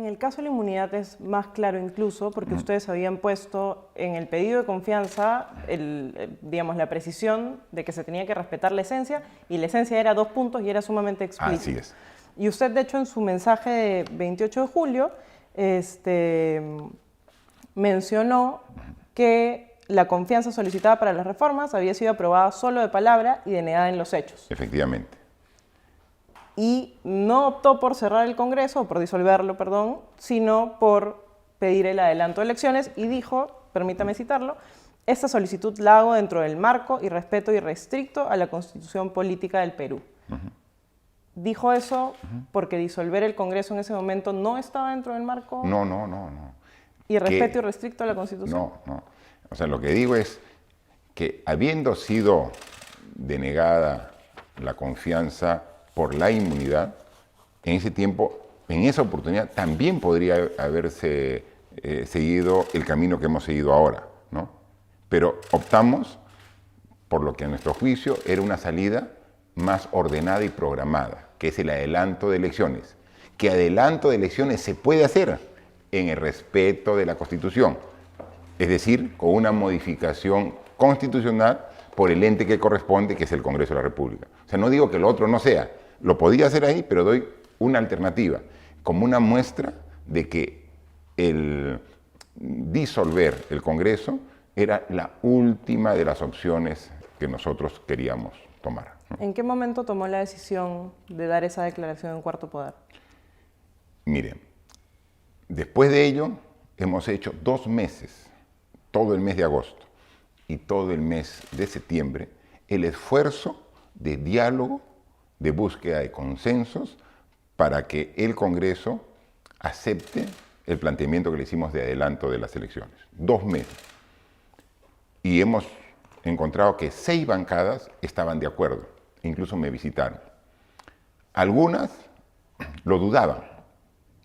el caso de la inmunidad es más claro incluso porque ustedes habían puesto en el pedido de confianza digamos, la precisión de que se tenía que respetar la esencia y la esencia era 2 puntos y era sumamente explícita. Así es. Y usted, de hecho, en su mensaje de 28 de julio mencionó que la confianza solicitada para las reformas había sido aprobada solo de palabra y denegada en los hechos. Efectivamente. Y no optó por cerrar el Congreso, o por disolverlo, perdón, sino por pedir el adelanto de elecciones y dijo, permítame citarlo, esta solicitud la hago dentro del marco y respeto irrestricto a la Constitución Política del Perú. ¿Dijo eso porque disolver el Congreso en ese momento no estaba dentro del marco? No. ¿Y respeto irrestricto a la Constitución? No. O sea, lo que digo es que habiendo sido denegada la confianza por la inmunidad, en ese tiempo, en esa oportunidad, también podría haberse seguido el camino que hemos seguido ahora, ¿no? Pero optamos por lo que a nuestro juicio era una salida más ordenada y programada, que es el adelanto de elecciones. Que adelanto de elecciones se puede hacer en el respeto de la Constitución, es decir, con una modificación constitucional por el ente que corresponde, que es el Congreso de la República. O sea, no digo que lo otro no sea, lo podía hacer ahí, pero doy una alternativa, como una muestra de que el disolver el Congreso era la última de las opciones que nosotros queríamos tomar, ¿no? ¿En qué momento tomó la decisión de dar esa declaración en Cuarto Poder? Miren, después de ello hemos hecho 2 meses, todo el mes de agosto y todo el mes de septiembre, el esfuerzo de diálogo, de búsqueda de consensos para que el Congreso acepte el planteamiento que le hicimos de adelanto de las elecciones. 2 meses. Y hemos encontrado que 6 bancadas estaban de acuerdo, incluso me visitaron. Algunas lo dudaban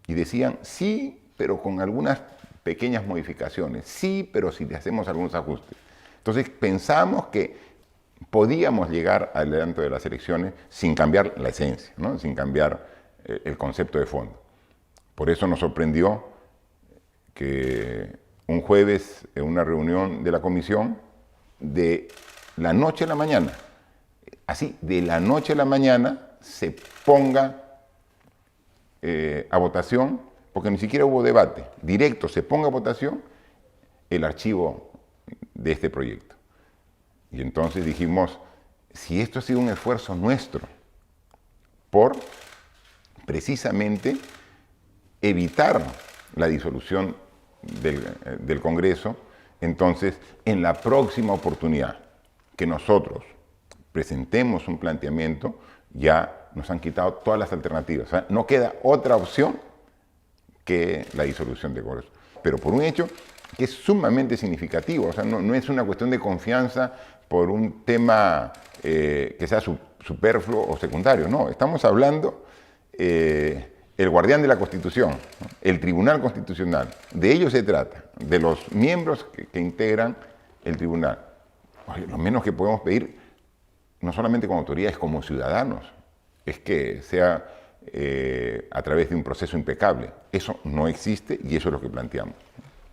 y decían sí, pero con algunas pequeñas modificaciones, sí, pero si le hacemos algunos ajustes. Entonces pensamos que podíamos llegar al adelanto de las elecciones sin cambiar la esencia, ¿no? Sin cambiar el concepto de fondo. Por eso nos sorprendió que un jueves en una reunión de la comisión, de la noche a la mañana, así, de la noche a la mañana, se ponga a votación, porque ni siquiera hubo debate, directo se ponga a votación el archivo de este proyecto. Y entonces dijimos, si esto ha sido un esfuerzo nuestro por precisamente evitar la disolución del Congreso, entonces en la próxima oportunidad que nosotros presentemos un planteamiento, ya nos han quitado todas las alternativas. O sea, no queda otra opción que la disolución del Congreso. Pero por un hecho que es sumamente significativo, o sea, no es una cuestión de confianza por un tema que sea superfluo o secundario, no, estamos hablando el guardián de la Constitución, ¿no? El Tribunal Constitucional, de ello se trata, de los miembros que integran el tribunal. Oye, lo menos que podemos pedir, no solamente como autoridades, como ciudadanos, es que sea a través de un proceso impecable. Eso no existe y eso es lo que planteamos.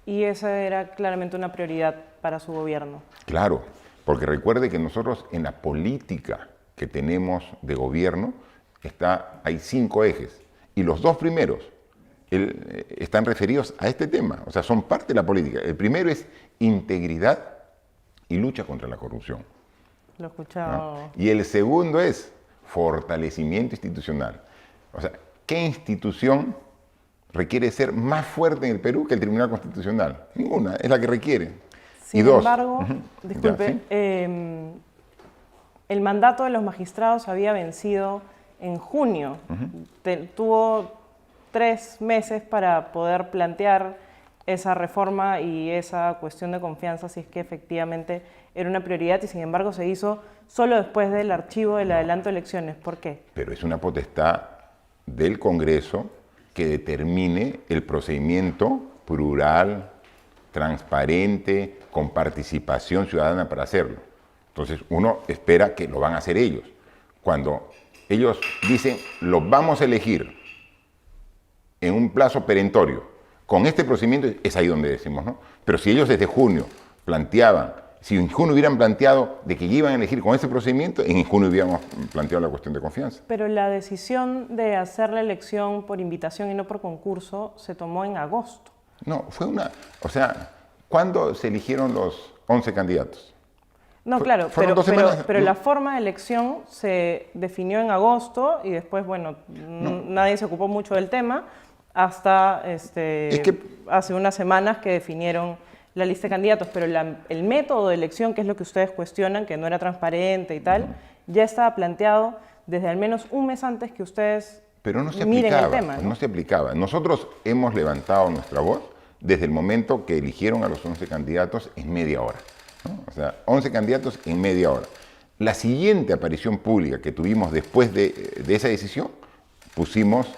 Y esa era claramente una prioridad para su gobierno. Claro, porque recuerde que nosotros en la política que tenemos de gobierno hay 5 ejes y los 2 primeros están referidos a este tema, o sea, son parte de la política. El primero es integridad y lucha contra la corrupción. Lo he escuchado. ¿No? Y el segundo es fortalecimiento institucional. O sea, ¿qué institución requiere ser más fuerte en el Perú que el Tribunal Constitucional? Ninguna, es la que requiere. Sin y 2. embargo, disculpe, ¿Sí? El mandato de los magistrados había vencido en junio. Tuvo 3 meses para poder plantear esa reforma y esa cuestión de confianza, si es que efectivamente era una prioridad, y sin embargo se hizo solo después del archivo del adelanto de elecciones. ¿Por qué? Pero es una potestad del Congreso que determine el procedimiento plural, transparente, con participación ciudadana para hacerlo. Entonces uno espera que lo van a hacer ellos. Cuando ellos dicen, los vamos a elegir, en un plazo perentorio, con este procedimiento, es ahí donde decimos, ¿no? Pero si ellos desde junio planteaban, si en junio hubieran planteado de que iban a elegir con ese procedimiento, en junio hubiéramos planteado la cuestión de confianza. Pero la decisión de hacer la elección por invitación y no por concurso se tomó en agosto. No, fue una... O sea, ¿cuándo se eligieron los 11 candidatos? No, claro, fueron 2 semanas. pero la forma de elección se definió en agosto y después, bueno, nadie se ocupó mucho del tema hasta hace unas semanas que definieron la lista de candidatos, pero el método de elección, que es lo que ustedes cuestionan, que no era transparente y tal, ya estaba planteado desde al menos un mes antes que ustedes pero no se miren aplicaba, el tema, ¿no? no se aplicaba. Nosotros hemos levantado nuestra voz desde el momento que eligieron a los 11 candidatos en media hora, ¿no? O sea, 11 candidatos en media hora. La siguiente aparición pública que tuvimos después de esa decisión, pusimos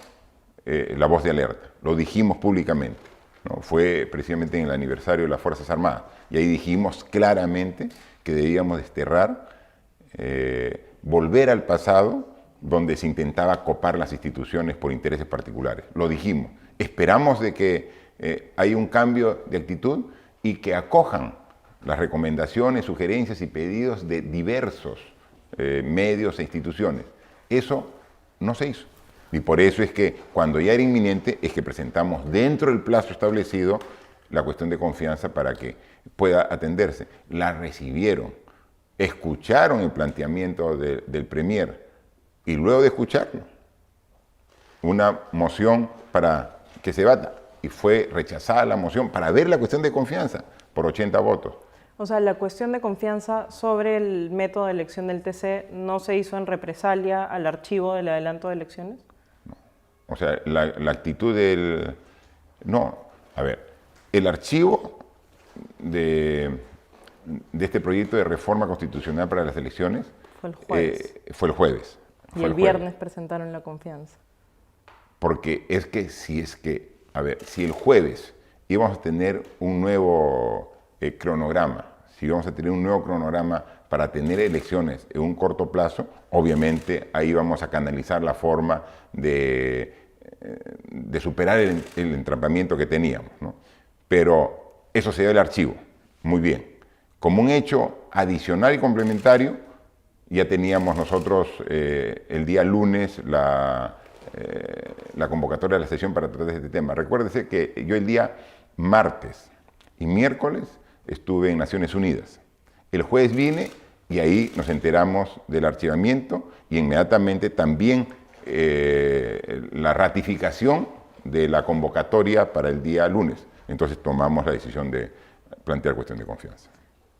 la voz de alerta, lo dijimos públicamente, ¿no? Fue precisamente en el aniversario de las Fuerzas Armadas, y ahí dijimos claramente que debíamos desterrar, volver al pasado, donde se intentaba copar las instituciones por intereses particulares. Lo dijimos. Esperamos de que haya un cambio de actitud y que acojan las recomendaciones, sugerencias y pedidos de diversos medios e instituciones. Eso no se hizo. Y por eso es que cuando ya era inminente es que presentamos dentro del plazo establecido la cuestión de confianza para que pueda atenderse. La recibieron, escucharon el planteamiento del Premier y luego de escucharlo, una moción para que se debata y fue rechazada la moción para ver la cuestión de confianza por 80 votos. O sea, la cuestión de confianza sobre el método de elección del TC no se hizo en represalia al archivo del adelanto de elecciones. No. O sea, la actitud del... No, a ver, el archivo de este proyecto de reforma constitucional para las elecciones fue el jueves. Fue el jueves. Y el viernes presentaron la confianza. Porque a ver, si el jueves íbamos a tener un nuevo cronograma, si íbamos a tener un nuevo cronograma para tener elecciones en un corto plazo, obviamente ahí vamos a canalizar la forma de superar el entrampamiento que teníamos, ¿no? Pero eso se dio el archivo, muy bien. Como un hecho adicional y complementario, ya teníamos nosotros el día lunes la convocatoria de la sesión para tratar este tema. Recuérdese que yo el día martes y miércoles estuve en Naciones Unidas. El jueves vine y ahí nos enteramos del archivamiento y inmediatamente también la ratificación de la convocatoria para el día lunes. Entonces tomamos la decisión de plantear cuestión de confianza.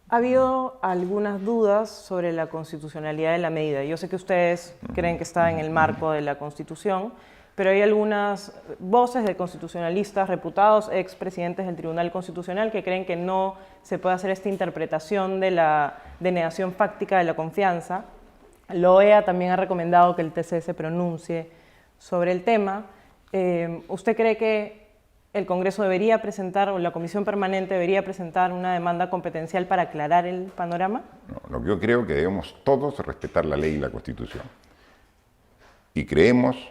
Ha habido algunas dudas sobre la constitucionalidad de la medida. Yo sé que ustedes creen que está en el marco de la Constitución, pero hay algunas voces de constitucionalistas reputados, expresidentes del Tribunal Constitucional, que creen que no se puede hacer esta interpretación de la denegación fáctica de la confianza. La OEA también ha recomendado que el TC se pronuncie sobre el tema. ¿Usted cree que el Congreso debería presentar, o la Comisión Permanente debería presentar una demanda competencial para aclarar el panorama? No, lo que yo creo que debemos todos respetar la ley y la Constitución. Y creemos,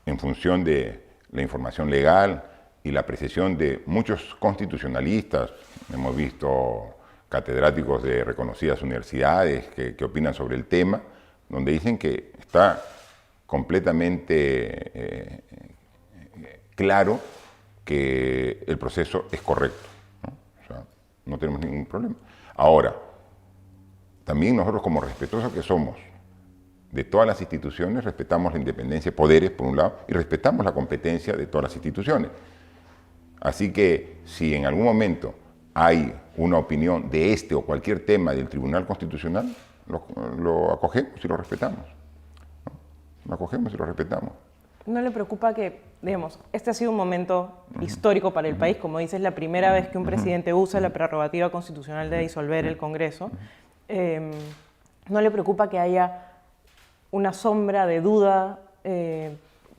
en función de la información legal y la apreciación de muchos constitucionalistas, hemos visto catedráticos de reconocidas universidades que opinan sobre el tema, donde dicen que está completamente claro que el proceso es correcto, ¿no? O sea, no tenemos ningún problema. Ahora, también nosotros como respetuosos que somos de todas las instituciones, respetamos la independencia de poderes, por un lado, y respetamos la competencia de todas las instituciones. Así que si en algún momento hay una opinión de este o cualquier tema del Tribunal Constitucional, lo acogemos y lo respetamos, ¿no? Lo acogemos y lo respetamos. ¿No le preocupa que, digamos, este ha sido un momento histórico para el país? Como dices, la primera vez que un presidente usa la prerrogativa constitucional de disolver el Congreso. ¿No le preocupa que haya una sombra de duda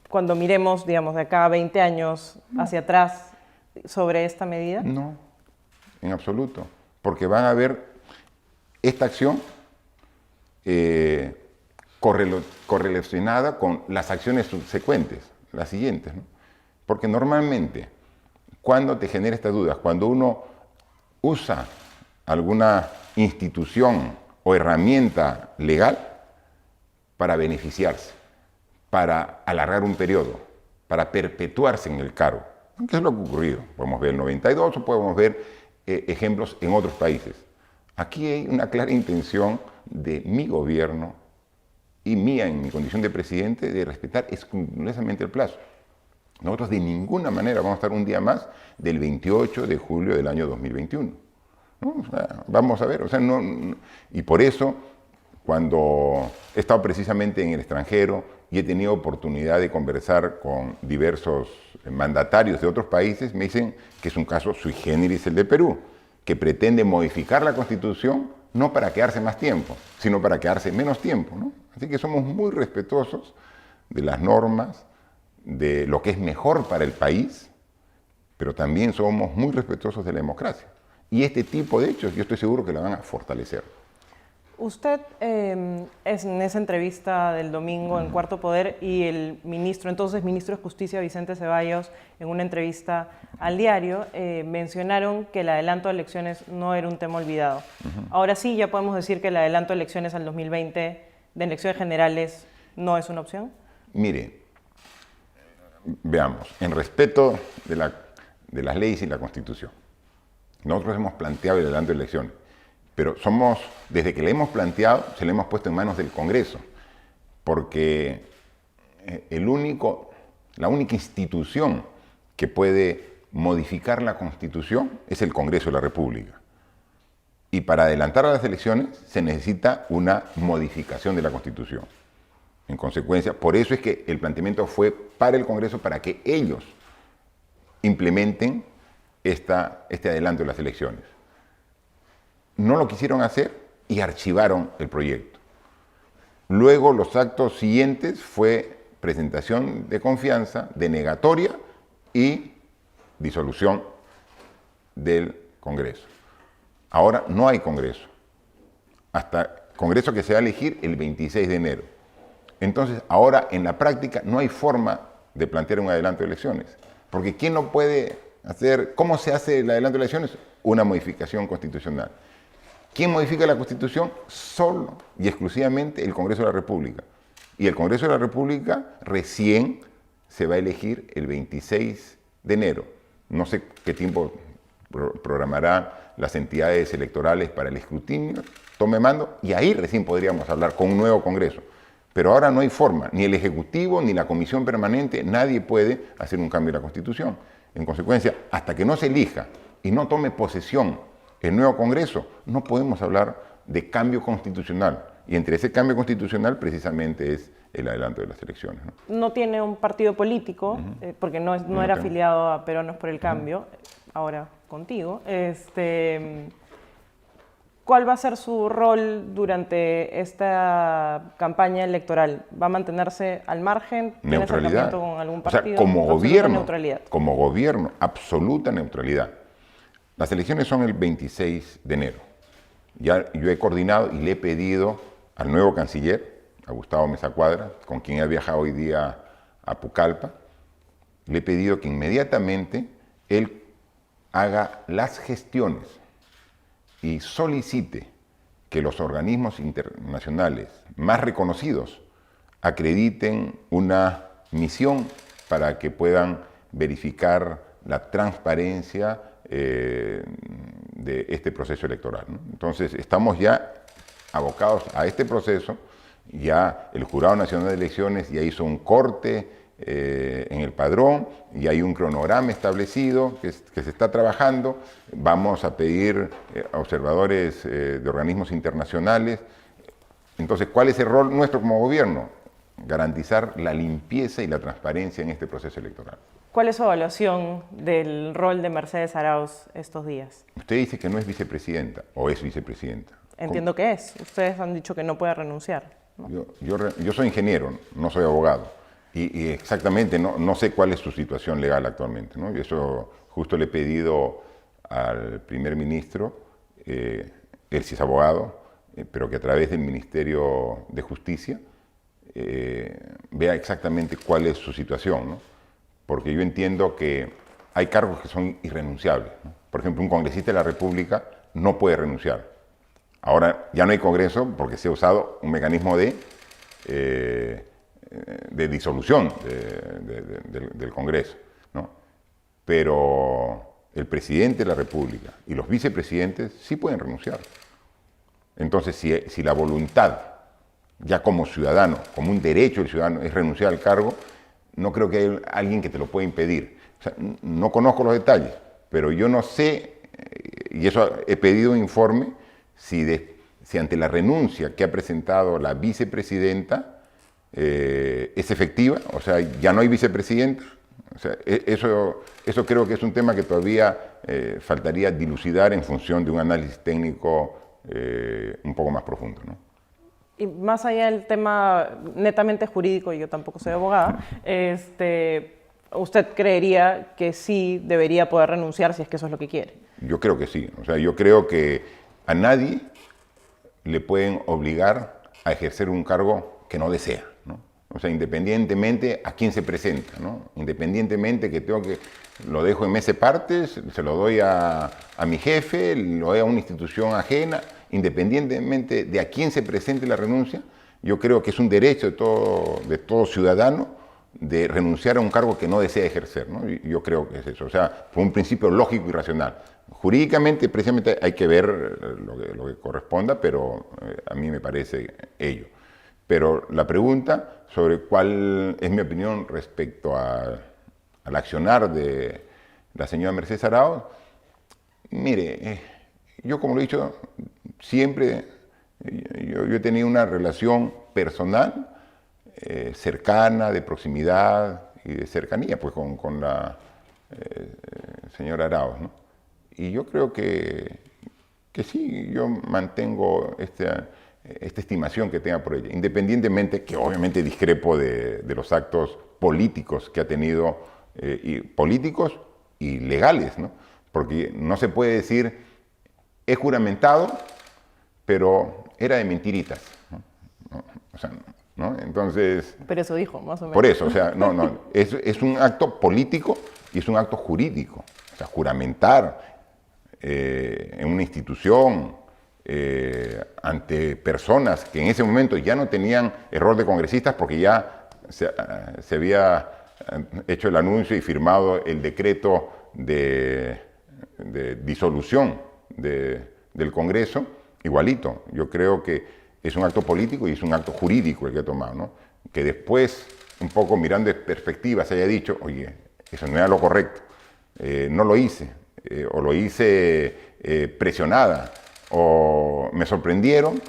cuando miremos, digamos, de acá a 20 años hacia atrás sobre esta medida? No, en absoluto, porque van a ver esta acción correlacionada con las acciones subsecuentes, las siguientes, ¿no? Porque normalmente, cuando te genera estas dudas, cuando uno usa alguna institución o herramienta legal para beneficiarse, para alargar un periodo, para perpetuarse en el cargo, ¿qué es lo que ha ocurrido? Podemos ver el 92 o podemos ver ejemplos en otros países. Aquí hay una clara intención de mi gobierno y mía en mi condición de presidente de respetar escrupulosamente el plazo. Nosotros de ninguna manera vamos a estar un día más del 28 de julio del año 2021. ¿No? O sea, vamos a ver, o sea, y por eso, cuando he estado precisamente en el extranjero y he tenido oportunidad de conversar con diversos mandatarios de otros países, me dicen que es un caso sui generis el de Perú, que pretende modificar la Constitución no para quedarse más tiempo, sino para quedarse menos tiempo, ¿no? Así que somos muy respetuosos de las normas, de lo que es mejor para el país, pero también somos muy respetuosos de la democracia. Y este tipo de hechos yo estoy seguro que la van a fortalecer. Usted, en esa entrevista del domingo en Cuarto Poder, y el entonces ministro de Justicia, Vicente Ceballos, en una entrevista al diario, mencionaron que el adelanto de elecciones no era un tema olvidado. Ahora sí, ya podemos decir que el adelanto de elecciones al 2020, de elecciones generales, no es una opción. Mire, veamos, en respeto de las leyes y la Constitución, nosotros hemos planteado el adelanto de elecciones, pero desde que le hemos planteado, se le hemos puesto en manos del Congreso, porque la única institución que puede modificar la Constitución es el Congreso de la República. Y para adelantar a las elecciones se necesita una modificación de la Constitución. En consecuencia, por eso es que el planteamiento fue para el Congreso, para que ellos implementen este adelanto de las elecciones. No lo quisieron hacer y archivaron el proyecto. Luego, los actos siguientes fue presentación de confianza, denegatoria y disolución del Congreso. Ahora no hay Congreso. Hasta Congreso que se va a elegir el 26 de enero. Entonces, ahora en la práctica no hay forma de plantear un adelanto de elecciones. Porque ¿quién lo puede hacer? ¿Cómo se hace el adelanto de elecciones? Una modificación constitucional. ¿Quién modifica la Constitución? Solo y exclusivamente el Congreso de la República. Y el Congreso de la República recién se va a elegir el 26 de enero. No sé qué tiempo programarán las entidades electorales para el escrutinio, tome mando, y ahí recién podríamos hablar con un nuevo Congreso. Pero ahora no hay forma, ni el Ejecutivo, ni la Comisión Permanente, nadie puede hacer un cambio de la Constitución. En consecuencia, hasta que no se elija y no tome posesión el nuevo Congreso, no podemos hablar de cambio constitucional. Y entre ese cambio constitucional precisamente es el adelanto de las elecciones. No tiene un partido político, porque no era afiliado a Peronos por el Cambio, ahora contigo. ¿Cuál va a ser su rol durante esta campaña electoral? ¿Va a mantenerse al margen? ¿Tiene acercamiento con algún partido? O sea, como gobierno, absoluta neutralidad. Las elecciones son el 26 de enero. Ya yo he coordinado y le he pedido al nuevo canciller, a Gustavo Meza Cuadra, con quien he viajado hoy día a Pucallpa, le he pedido que inmediatamente él haga las gestiones y solicite que los organismos internacionales más reconocidos acrediten una misión para que puedan verificar la transparencia de este proceso electoral, ¿no? Entonces, estamos ya abocados a este proceso. Ya el Jurado Nacional de Elecciones ya hizo un corte en el padrón y hay un cronograma establecido que se está trabajando. Vamos a pedir a observadores de organismos internacionales. Entonces, ¿cuál es el rol nuestro como gobierno? Garantizar la limpieza y la transparencia en este proceso electoral. ¿Cuál es su evaluación del rol de Mercedes Arauz estos días? Usted dice que no es vicepresidenta o es vicepresidenta. Entiendo que es. Ustedes han dicho que no puede renunciar, ¿no? Yo soy ingeniero, no soy abogado. Y exactamente no sé cuál es su situación legal actualmente, ¿no? Y eso justo le he pedido al primer ministro, él sí es abogado, pero que a través del Ministerio de Justicia vea exactamente cuál es su situación, ¿no? porque yo entiendo que hay cargos que son irrenunciables, ¿no? Por ejemplo, un congresista de la República no puede renunciar. Ahora ya no hay Congreso porque se ha usado un mecanismo de disolución del Congreso, ¿no? Pero el presidente de la República y los vicepresidentes sí pueden renunciar. Entonces, si la voluntad, ya como ciudadano, como un derecho del ciudadano, es renunciar al cargo, no creo que haya alguien que te lo pueda impedir. O sea, no conozco los detalles, pero yo no sé, y eso he pedido un informe, si ante la renuncia que ha presentado la vicepresidenta es efectiva, o sea, ya no hay vicepresidenta. O sea, eso creo que es un tema que todavía faltaría dilucidar en función de un análisis técnico un poco más profundo, ¿no? Y más allá del tema netamente jurídico, y yo tampoco soy abogada, ¿usted creería que sí debería poder renunciar si es que eso es lo que quiere? Yo creo que sí. O sea, yo creo que a nadie le pueden obligar a ejercer un cargo que no desea, ¿no? O sea, independientemente a quién se presenta, ¿no? Independientemente que lo dejo en mes partes, se lo doy a mi jefe, lo doy a una institución ajena, independientemente de a quién se presente la renuncia, yo creo que es un derecho de todo ciudadano de renunciar a un cargo que no desea ejercer, ¿no? Yo creo que es eso, o sea, por un principio lógico y racional. Jurídicamente, precisamente, hay que ver lo que corresponda, pero a mí me parece ello. Pero la pregunta sobre cuál es mi opinión respecto al accionar de la señora Mercedes Arauz, mire, yo como lo he dicho, siempre yo he tenido una relación personal cercana, de proximidad y de cercanía pues, con la señora Arauz, ¿no? Y yo creo que sí, yo mantengo esta estimación que tenga por ella, independientemente que obviamente discrepo de los actos políticos que ha tenido, políticos y legales, ¿no? Porque no se puede decir, he juramentado, pero era de mentiritas, ¿no? O sea, ¿no? Entonces... Pero eso dijo, más o menos. Por eso, o sea, no, es un acto político y es un acto jurídico. O sea, juramentar en una institución, ante personas que en ese momento ya no tenían error de congresistas porque ya se había hecho el anuncio y firmado el decreto de disolución del Congreso, igualito. Yo creo que es un acto político y es un acto jurídico el que ha tomado, ¿no? Que después, un poco mirando en perspectiva, se haya dicho, oye, eso no era lo correcto, no lo hice, o lo hice presionada, o me sorprendieron,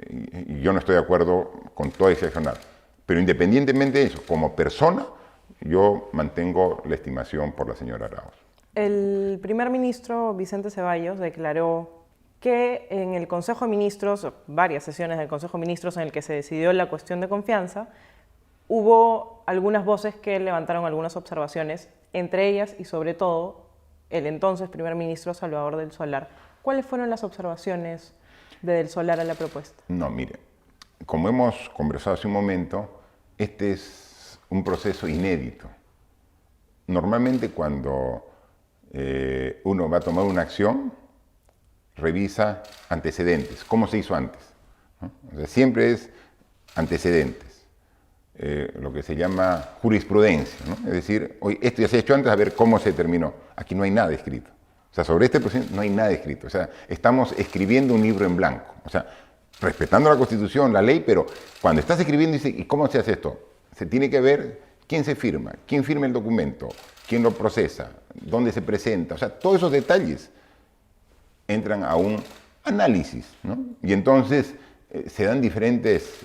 y yo no estoy de acuerdo con todo ese accionar. Pero independientemente de eso, como persona, yo mantengo la estimación por la señora Arauz. El primer ministro Vicente Ceballos declaró que en el Consejo de Ministros, varias sesiones del Consejo de Ministros en el que se decidió la cuestión de confianza, hubo algunas voces que levantaron algunas observaciones, entre ellas y sobre todo el entonces primer ministro Salvador del Solar. ¿Cuáles fueron las observaciones de Del Solar a la propuesta? No, mire, como hemos conversado hace un momento, este es un proceso inédito. Normalmente cuando uno va a tomar una acción, revisa antecedentes, cómo se hizo antes, ¿no? O sea, siempre es antecedentes, lo que se llama jurisprudencia, ¿no? Es decir, hoy esto ya se ha hecho antes, a ver cómo se terminó. Aquí no hay nada escrito. O sea, sobre este proceso no hay nada escrito. O sea, estamos escribiendo un libro en blanco. O sea, respetando la Constitución, la ley, pero cuando estás escribiendo, dice, ¿y cómo se hace esto? Se tiene que ver quién se firma, quién firma el documento, quién lo procesa, dónde se presenta. O sea, todos esos detalles entran a un análisis, ¿no? Y entonces se dan diferentes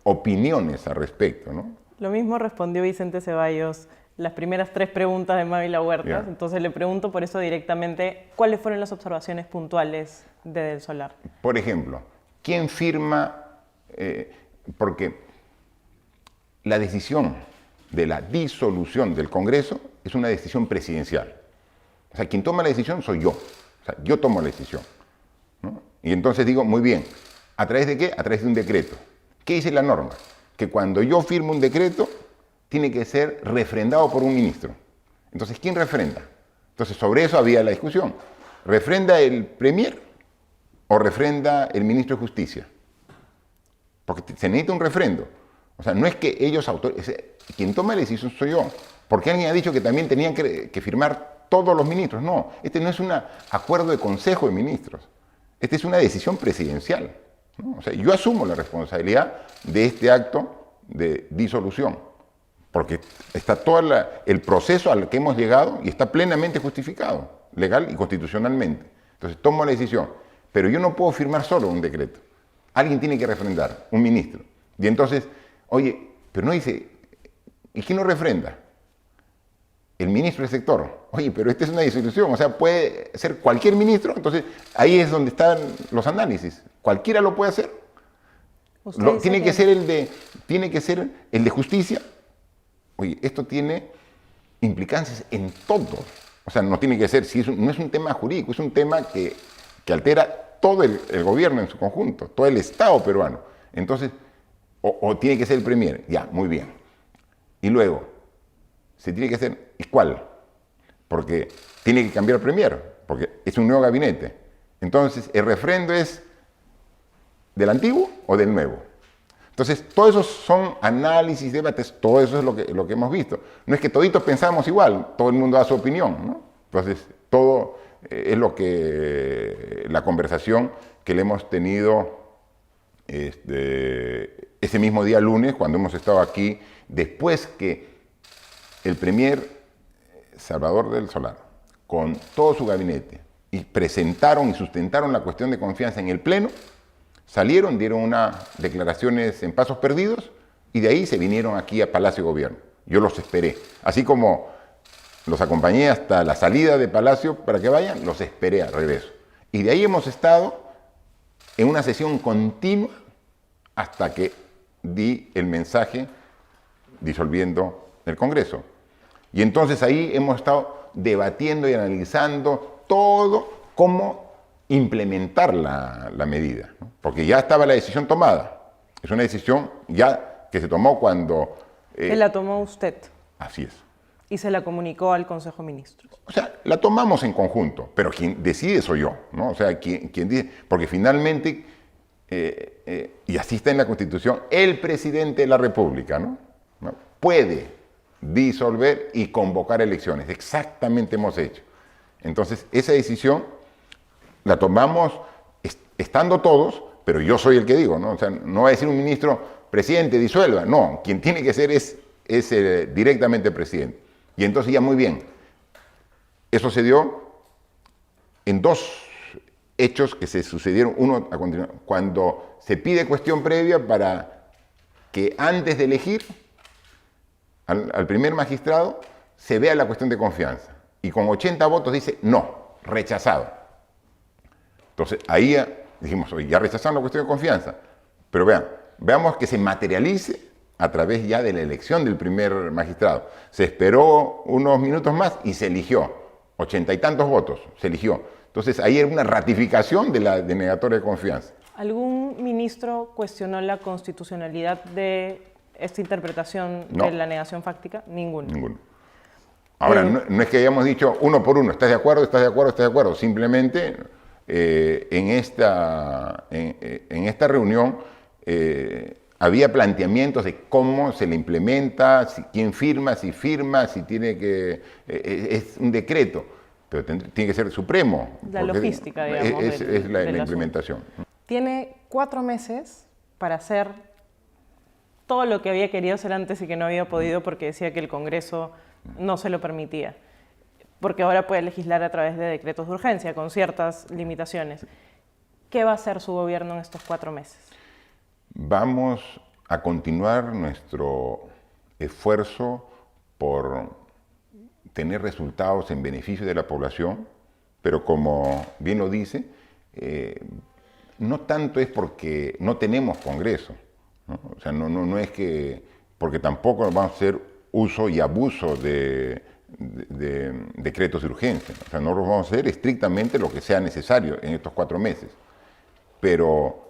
opiniones al respecto, ¿no? Lo mismo respondió Vicente Ceballos las primeras 3 preguntas de Mávila Huertas. Yeah. Entonces le pregunto por eso directamente, ¿cuáles fueron las observaciones puntuales de Del Solar? Por ejemplo, ¿quién firma? Porque la decisión de la disolución del Congreso es una decisión presidencial. O sea, quien toma la decisión soy yo. O sea, yo tomo la decisión, ¿no? Y entonces digo, muy bien, ¿a través de qué? A través de un decreto. ¿Qué dice la norma? Que cuando yo firmo un decreto, tiene que ser refrendado por un ministro. Entonces, ¿quién refrenda? Entonces, sobre eso había la discusión. ¿Refrenda el Premier o refrenda el ministro de Justicia? Porque se necesita un refrendo. O sea, no es que ellos quien toma la decisión soy yo. Porque alguien ha dicho que también tenían que firmar todos los ministros. No, este no es un acuerdo de Consejo de Ministros. Esta es una decisión presidencial, ¿no? O sea, yo asumo la responsabilidad de este acto de disolución, porque está todo el proceso al que hemos llegado y está plenamente justificado, legal y constitucionalmente. Entonces tomo la decisión, pero yo no puedo firmar solo un decreto. Alguien tiene que refrendar, un ministro. Y entonces, oye, pero no dice, ¿y quién lo refrenda? El ministro del sector. Oye, pero esta es una disolución, o sea, puede ser cualquier ministro, entonces ahí es donde están los análisis. Cualquiera lo puede hacer. Tiene que ser el de justicia. Oye, esto tiene implicancias en todo. O sea, no tiene que ser, no es un tema jurídico, es un tema que altera todo el gobierno en su conjunto, todo el Estado peruano. Entonces, o tiene que ser el Premier, ya, muy bien. Y luego, se tiene que hacer, ¿y cuál? Porque tiene que cambiar el Premier, porque es un nuevo gabinete. Entonces, ¿el refrendo es del antiguo o del nuevo? Entonces, todos esos son análisis, debates, todo eso es lo que hemos visto. No es que toditos pensamos igual, todo el mundo da su opinión, ¿no? Entonces, todo es la conversación que le hemos tenido ese mismo día lunes, cuando hemos estado aquí, después que el Premier Salvador del Solar, con todo su gabinete, y presentaron y sustentaron la cuestión de confianza en el Pleno, salieron, dieron unas declaraciones en pasos perdidos, y de ahí se vinieron aquí a Palacio de Gobierno. Yo los esperé. Así como los acompañé hasta la salida de Palacio para que vayan, los esperé al regreso. Y de ahí hemos estado en una sesión continua hasta que di el mensaje disolviendo el Congreso. Y entonces ahí hemos estado debatiendo y analizando todo cómo implementar la medida, ¿no? Porque ya estaba la decisión tomada. Es una decisión ya que se tomó cuando... que la tomó usted. Así es. Y se la comunicó al Consejo de Ministros. O sea, la tomamos en conjunto, pero quien decide soy yo, ¿no? O sea, quien dice, porque finalmente, y así está en la Constitución, el presidente de la República, ¿no? Puede disolver y convocar elecciones. Exactamente hemos hecho. Entonces, esa decisión la tomamos estando todos, pero yo soy el que digo, ¿no? O sea, no va a decir un ministro, presidente, disuelva. No, quien tiene que ser es directamente el presidente. Y entonces ya muy bien. Eso se dio en dos hechos que se sucedieron, uno a continuación, cuando se pide cuestión previa para que antes de elegir al primer magistrado se vea la cuestión de confianza. Y con 80 votos dice no, rechazado. Entonces ahí ya dijimos, oye, ya rechazaron la cuestión de confianza. Pero veamos que se materialice a través ya de la elección del primer magistrado. Se esperó unos minutos más y se eligió. 80 y tantos votos, se eligió. Entonces ahí era una ratificación de la denegatoria de confianza. ¿Algún ministro cuestionó la constitucionalidad de esta interpretación de la negación fáctica? Ninguno. Ninguno. Ahora, no es que hayamos dicho uno por uno, ¿estás de acuerdo, estás de acuerdo, estás de acuerdo? Simplemente en esta reunión había planteamientos de cómo se le implementa, quién firma, si tiene que... es un decreto, pero tiene que ser supremo. La logística, digamos, es la implementación. Tiene 4 meses para hacer todo lo que había querido hacer antes y que no había podido porque decía que el Congreso no se lo permitía. Porque ahora puede legislar a través de decretos de urgencia con ciertas limitaciones. ¿Qué va a hacer su gobierno en estos 4 meses? Vamos a continuar nuestro esfuerzo por tener resultados en beneficio de la población, pero como bien lo dice, no tanto es porque no tenemos Congreso, ¿no? O sea, no es que, porque tampoco vamos a hacer uso y abuso de decretos de urgencia. O sea, nosotros vamos a hacer estrictamente lo que sea necesario en estos 4 meses, pero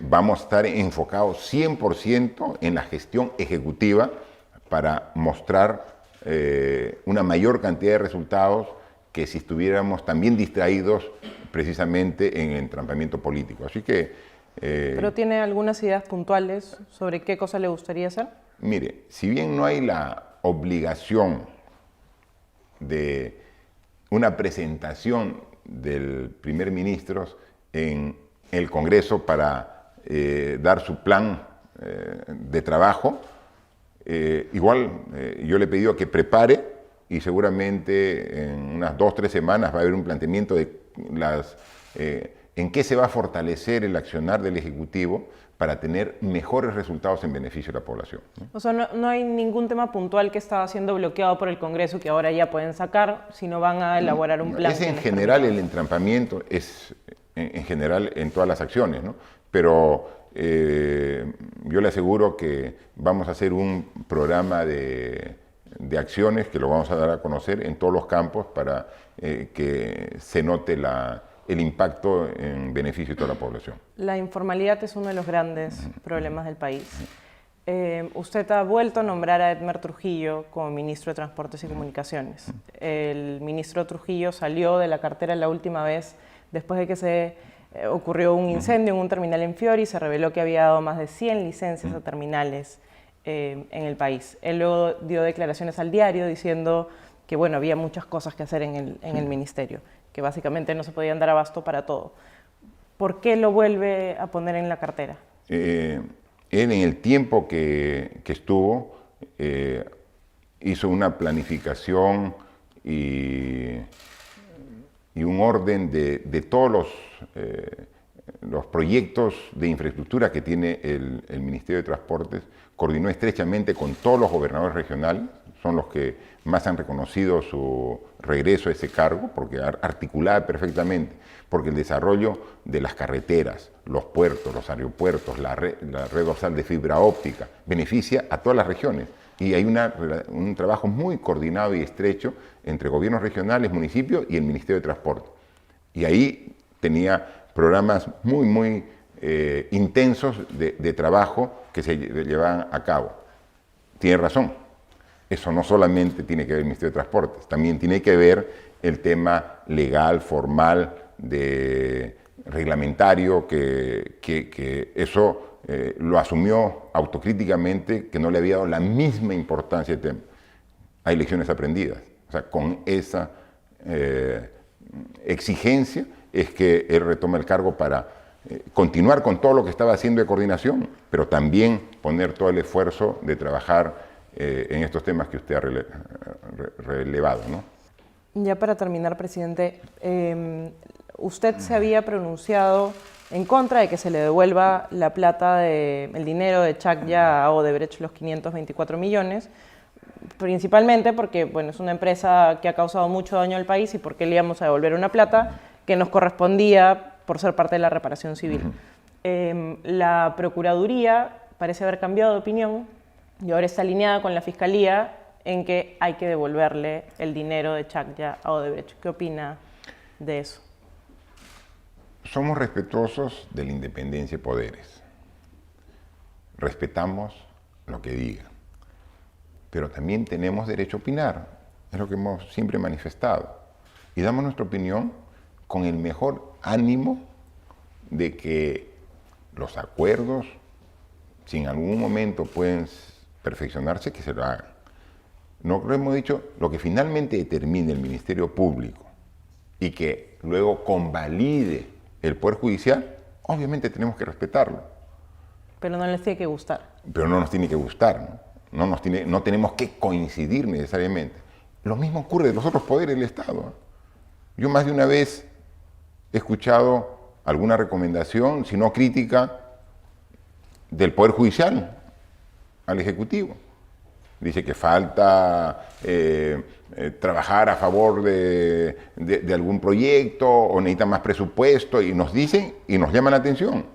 vamos a estar enfocados 100% en la gestión ejecutiva para mostrar una mayor cantidad de resultados que si estuviéramos también distraídos precisamente en el entrampamiento político. Así que... ¿Pero tiene algunas ideas puntuales sobre qué cosa le gustaría hacer? Mire, si bien no hay la obligación de una presentación del primer ministro en el Congreso para dar su plan de trabajo, igual yo le he pedido que prepare y seguramente en unas 2 o 3 semanas va a haber un planteamiento de en qué se va a fortalecer el accionar del Ejecutivo para tener mejores resultados en beneficio de la población, ¿no? O sea, no hay ningún tema puntual que estaba siendo bloqueado por el Congreso que ahora ya pueden sacar, sino van a elaborar un plan. Es en general el entrampamiento, es en general en todas las acciones, ¿no? Pero yo le aseguro que vamos a hacer un programa de acciones que lo vamos a dar a conocer en todos los campos para que se note el impacto en beneficio de toda la población. La informalidad es uno de los grandes problemas del país. Usted ha vuelto a nombrar a Edmer Trujillo como ministro de Transportes y Comunicaciones. El ministro Trujillo salió de la cartera la última vez después de que se ocurrió un incendio en un terminal en Fiori y se reveló que había dado más de 100 licencias a terminales en el país. Él luego dio declaraciones al diario diciendo que bueno, había muchas cosas que hacer en el ministerio, que básicamente no se podían dar abasto para todo. ¿Por qué lo vuelve a poner en la cartera? Él en el tiempo que estuvo hizo una planificación y un orden de todos los proyectos de infraestructura que tiene el Ministerio de Transportes. Coordinó estrechamente con todos los gobernadores regionales, son los que más han reconocido su regreso a ese cargo, porque articulaba perfectamente, porque el desarrollo de las carreteras, los puertos, los aeropuertos, la red dorsal de fibra óptica, beneficia a todas las regiones. Y hay un trabajo muy coordinado y estrecho entre gobiernos regionales, municipios y el Ministerio de Transporte. Y ahí tenía programas muy intensos de trabajo que se llevaban a cabo. Tiene razón, eso no solamente tiene que ver el Ministerio de Transportes, también tiene que ver el tema legal, formal, reglamentario, que eso lo asumió autocríticamente, que no le había dado la misma importancia al tema. Hay lecciones aprendidas. O sea, con esa exigencia es que él retoma el cargo para continuar con todo lo que estaba haciendo de coordinación, pero también poner todo el esfuerzo de trabajar en estos temas que usted ha relevado, ¿no? Ya para terminar, presidente, usted se había pronunciado en contra de que se le devuelva la plata, el dinero de Chacya a Odebrecht, los 524 millones, principalmente porque bueno, es una empresa que ha causado mucho daño al país y porque le íbamos a devolver una plata que nos correspondía por ser parte de la reparación civil. La Procuraduría parece haber cambiado de opinión y ahora está alineada con la Fiscalía en que hay que devolverle el dinero de Chacya a Odebrecht. ¿Qué opina de eso? Somos respetuosos de la independencia de poderes. Respetamos lo que diga. Pero también tenemos derecho a opinar. Es lo que hemos siempre manifestado. Y damos nuestra opinión con el mejor ánimo de que los acuerdos, si en algún momento pueden perfeccionarse, que se lo hagan. No lo hemos dicho, lo que finalmente determine el Ministerio Público y que luego convalide el Poder Judicial, obviamente tenemos que respetarlo. Pero no les tiene que gustar. Pero no nos tiene que gustar, ¿no? No tenemos que coincidir necesariamente. Lo mismo ocurre de los otros poderes del Estado, ¿no? Yo más de una vez he escuchado alguna recomendación, si no crítica, del Poder Judicial al Ejecutivo. Dice que falta trabajar a favor de algún proyecto o necesita más presupuesto y nos dicen y nos llaman la atención.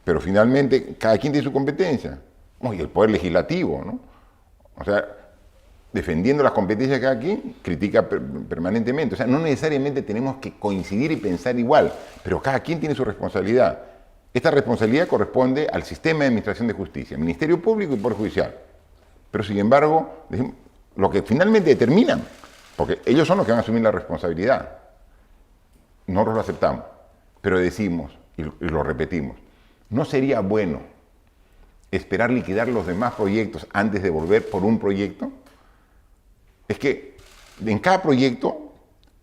Pero finalmente cada quien tiene su competencia. Y el Poder Legislativo, ¿no? O sea, defendiendo las competencias de cada quien, critica permanentemente. O sea, no necesariamente tenemos que coincidir y pensar igual, pero cada quien tiene su responsabilidad. Esta responsabilidad corresponde al sistema de administración de justicia, Ministerio Público y Poder Judicial. Pero sin embargo, lo que finalmente determinan, porque ellos son los que van a asumir la responsabilidad, nosotros lo aceptamos, pero decimos, y lo repetimos, ¿no sería bueno esperar liquidar los demás proyectos antes de volver por un proyecto? Es que en cada proyecto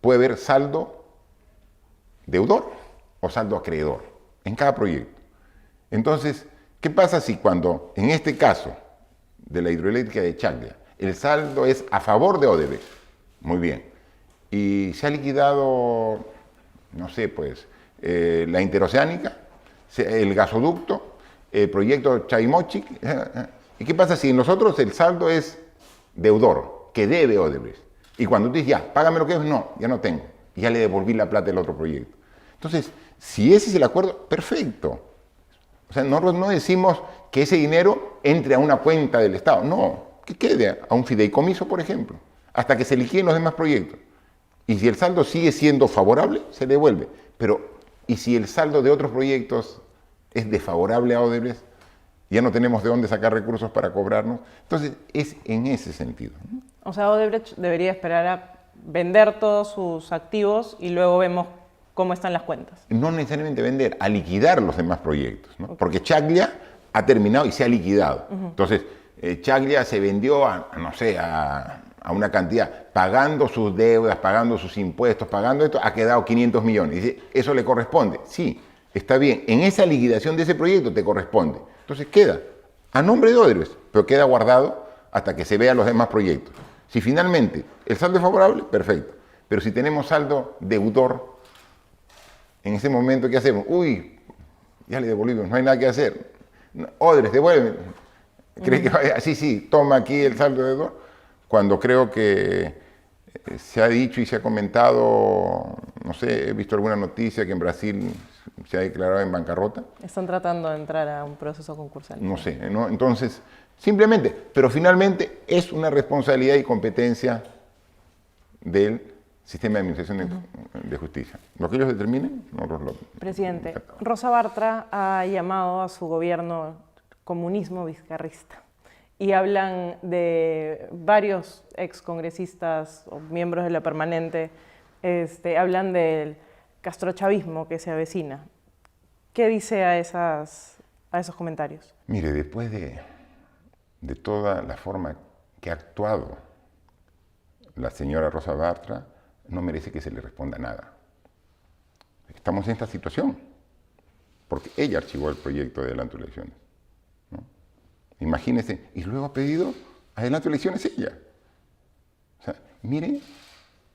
puede haber saldo deudor o saldo acreedor, en cada proyecto. Entonces, ¿qué pasa si cuando, en este caso de la hidroeléctrica de Chaclla, el saldo es a favor de Odebrecht? Muy bien. Y se ha liquidado, no sé, pues, la interoceánica, el gasoducto, el proyecto Chaimochic. ¿Y qué pasa si en nosotros el saldo es deudor, que debe Odebrecht? Y cuando tú dices, ya, págame lo que es, no, ya no tengo. Ya le devolví la plata del otro proyecto. Entonces, si ese es el acuerdo, perfecto. O sea, nosotros no decimos que ese dinero entre a una cuenta del Estado. No, que quede a un fideicomiso, por ejemplo, hasta que se liquiden los demás proyectos. Y si el saldo sigue siendo favorable, se devuelve. Pero, ¿y si el saldo de otros proyectos es desfavorable a Odebrecht? Ya no tenemos de dónde sacar recursos para cobrarnos. Entonces, es en ese sentido, ¿no? O sea, Odebrecht debería esperar a vender todos sus activos y luego vemos cómo están las cuentas. No necesariamente vender, a liquidar los demás proyectos, ¿no? Okay. Porque Chaclla ha terminado y se ha liquidado. Entonces, Chaclla se vendió no sé, a una cantidad, pagando sus deudas, pagando sus impuestos, pagando esto, ha quedado 500 millones. Y dice, ¿eso le corresponde? Sí, está bien. En esa liquidación de ese proyecto te corresponde. Entonces queda a nombre de Odebrecht, pero queda guardado hasta que se vean los demás proyectos. Si finalmente el saldo es favorable, perfecto. Pero si tenemos saldo deudor, en ese momento, ¿qué hacemos? Uy, ya le devolvimos, no hay nada que hacer. Odebrecht, devuelve. ¿Crees que vaya? Sí, toma aquí el saldo deudor. Cuando creo que se ha dicho y se ha comentado, no sé, he visto alguna noticia que en Brasil se ha declarado en bancarrota. Están tratando de entrar a un proceso concursal. No sé, ¿no? Entonces, simplemente, pero finalmente es una responsabilidad y competencia del sistema de administración de justicia. Lo que ellos determinen, nosotros lo... Presidente, Rosa Bartra ha llamado a su gobierno comunismo vizcarrista y hablan de varios excongresistas o miembros de la permanente, hablan del castrochavismo que se avecina. ¿Qué dice a esos comentarios? Mire, después de toda la forma que ha actuado la señora Rosa Bartra, no merece que se le responda nada. Estamos en esta situación, porque ella archivó el proyecto de adelanto de elecciones, ¿no? Imagínense, y luego ha pedido adelanto de elecciones ella. O sea, miren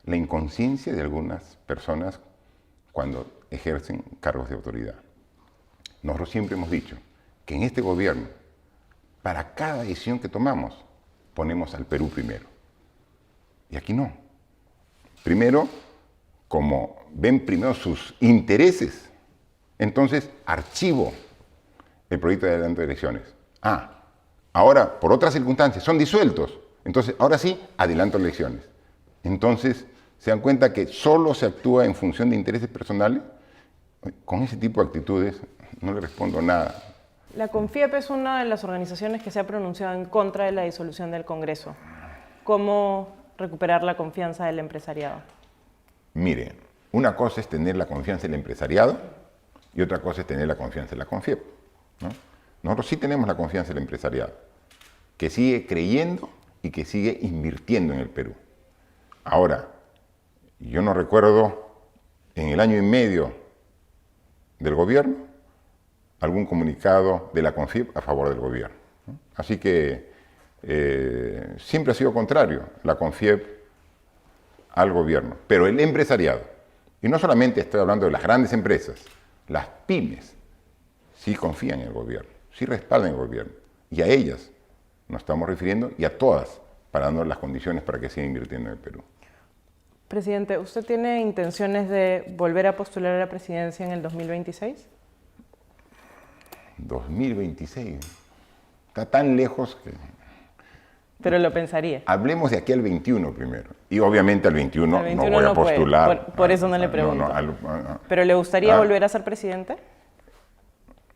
la inconsciencia de algunas personas cuando ejercen cargos de autoridad. Nosotros siempre hemos dicho que en este gobierno, para cada decisión que tomamos, ponemos al Perú primero. Y aquí no. Primero, como ven primero sus intereses, entonces archivo el proyecto de adelanto de elecciones. Ahora, por otras circunstancias, son disueltos. Entonces, ahora sí, adelanto elecciones. Entonces, se dan cuenta que solo se actúa en función de intereses personales. Con ese tipo de actitudes no le respondo nada. La CONFIEP es una de las organizaciones que se ha pronunciado en contra de la disolución del Congreso. ¿Cómo recuperar la confianza del empresariado? Mire, una cosa es tener la confianza del empresariado y otra cosa es tener la confianza de la CONFIEP, ¿no? Nosotros sí tenemos la confianza del empresariado, que sigue creyendo y que sigue invirtiendo en el Perú. Ahora, yo no recuerdo en el año y medio del gobierno algún comunicado de la CONFIEP a favor del gobierno, ¿no? Así que siempre ha sido contrario la CONFIEP al gobierno, pero el empresariado, y no solamente estoy hablando de las grandes empresas, las pymes sí confían en el gobierno, sí respaldan el gobierno, y a ellas nos estamos refiriendo y a todas para darnos las condiciones para que sigan invirtiendo en el Perú. Presidente, ¿usted tiene intenciones de volver a postular a la presidencia en el 2026? 2026, está tan lejos que... Pero lo pensaría. Hablemos de aquí al 21 primero. Y obviamente al 21 no voy a postular. Por eso no le pregunto. ¿Pero le gustaría volver a ser presidente?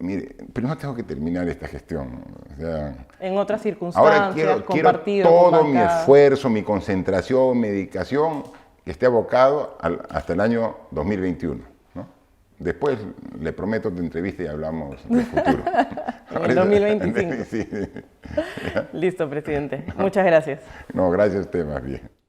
Mire, primero tengo que terminar esta gestión. O sea, En otras ahora circunstancias, quiero compartido, con todo mi bancada. esfuerzo, mi concentración, mi dedicación, que esté abocado hasta el año 2021, ¿no? Después, le prometo otra entrevista y hablamos del futuro. En el 2025. Sí. Listo, presidente. Muchas gracias. No, gracias a usted más bien.